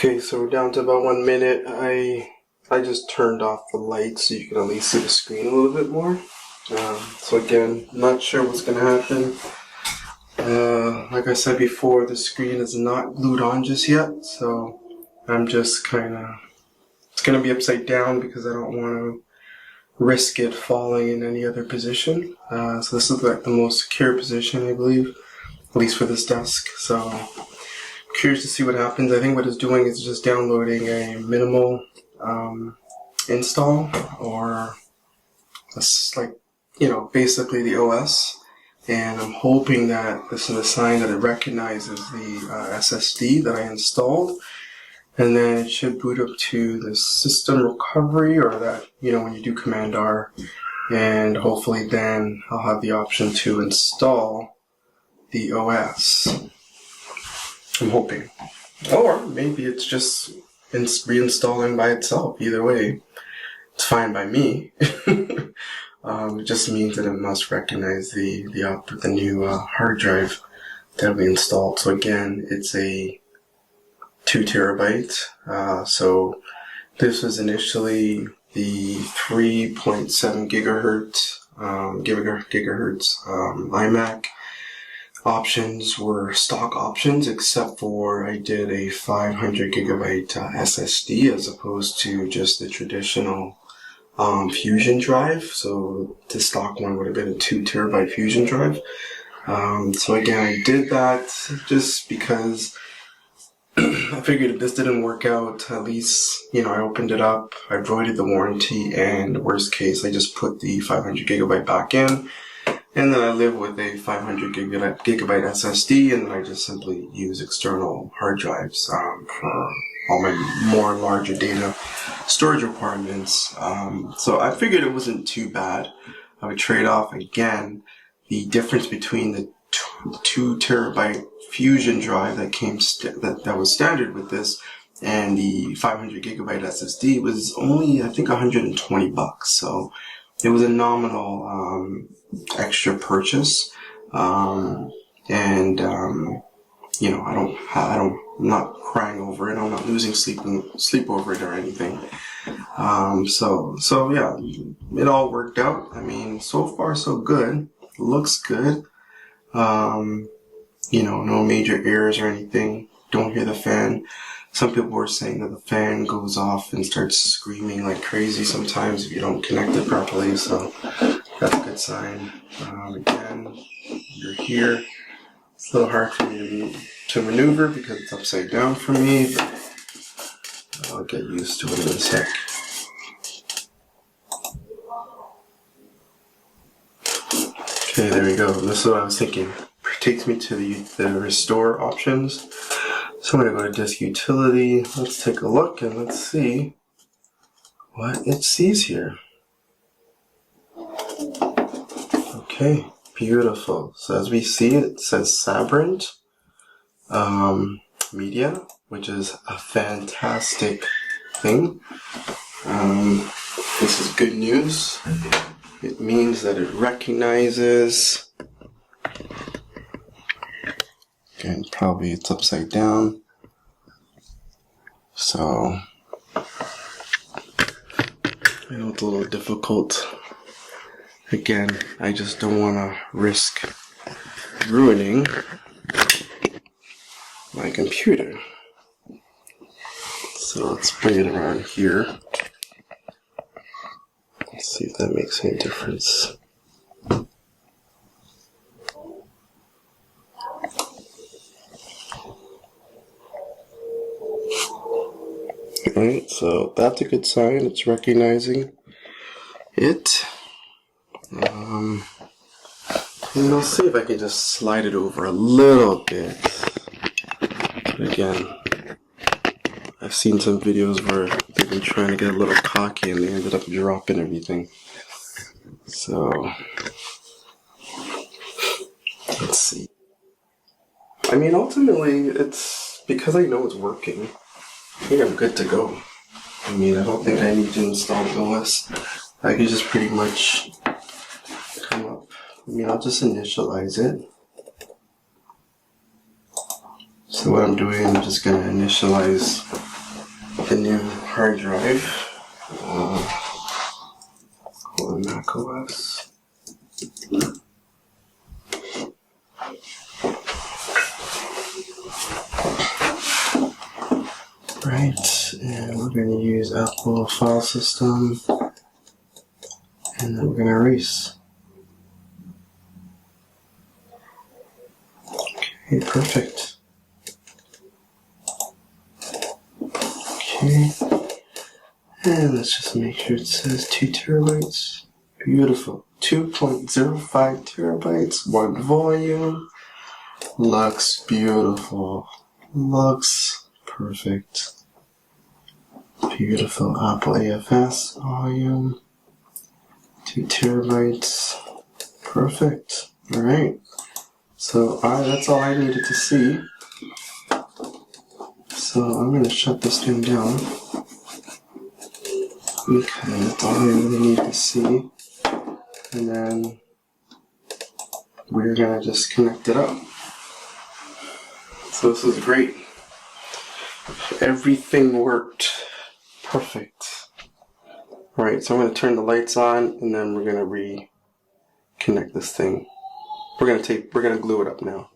Okay, so we're down to about 1 minute. I just turned off the light so you can at least see the screen a little bit more. So again, not sure what's going to happen. Like I said before, the screen is not glued on just yet, so I'm just it's going to be upside down because I don't want to risk it falling in any other position. So this is like the most secure position, I believe, at least for this desk. So curious to see what happens. I think what it's doing is just downloading a minimal install, or basically the OS. And I'm hoping that this is a sign that it recognizes the SSD that I installed, and then it should boot up to the system recovery, or that, when you do Command R, and hopefully then I'll have the option to install the OS. I'm hoping. Or maybe it's just reinstalling by itself. Either way, it's fine by me. It just means that it must recognize the new hard drive that we installed. So again, it's a 2 terabyte. So this was initially the 3.7 gigahertz iMac. Options were stock options, except for I did a 500 gigabyte SSD as opposed to just the traditional Fusion drive. So the stock one would have been a 2 terabyte Fusion drive. So again, I did that just because I figured if this didn't work out, at least, I opened it up, I voided the warranty, and worst case, I just put the 500 gigabyte back in. And then I live with a 500 gigabyte SSD, and then I just simply use external hard drives for all my more larger data storage requirements. So I figured it wasn't too bad. I would trade off, again, the difference between the 2 terabyte Fusion drive that was standard with this, and the 500 gigabyte SSD was only, I think, $120. So it was a nominal extra purchase, I'm not crying over it. I'm not losing sleep over it or anything. So yeah, it all worked out. I mean, so far so good. Looks good. No major errors or anything. Don't hear the fan. Some people were saying that the fan goes off and starts screaming like crazy sometimes if you don't connect it properly, so that's a good sign. Again, you're here. It's a little hard for me to maneuver because it's upside down for me, but I'll get used to it in a sec. Okay, there we go. This is what I was thinking. It takes me to the restore options. So I'm going to go to disk utility. Let's take a look and let's see what it sees here. Okay, beautiful. So as we see, it says Sabrent Media, which is a fantastic thing. This is good news. It means that it recognizes, and probably it's upside down. So I know it's a little difficult. Again, I just don't want to risk ruining my computer. So let's bring it around here. Let's see if that makes any difference. Alright, so that's a good sign. It's recognizing it. And I'll see if I can just slide it over a little bit. But again, I've seen some videos where they've been trying to get a little cocky and they ended up dropping everything. So, let's see. I mean, ultimately, it's because I know it's working. I think I'm good to go. I mean, I don't think I need to install the OS. I can just pretty much come up. I mean, I'll just initialize it. So what I'm doing, I'm just going to initialize the new hard drive. On Mac OS. Right, and we're going to use Apple file system, and then we're going to erase. Okay, perfect. Okay, and let's just make sure it says 2 terabytes. Beautiful. 2.05 terabytes, 1 volume. Looks beautiful. Looks perfect. Beautiful Apple AFS volume. 2 terabytes. Perfect. Alright. So that's all I needed to see. So I'm going to shut this thing down. Okay, that's all I really need to see. And then we're going to just connect it up. So this is great. Everything worked perfect. Alright, so I'm going to turn the lights on and then we're going to reconnect this thing. We're going to glue it up now.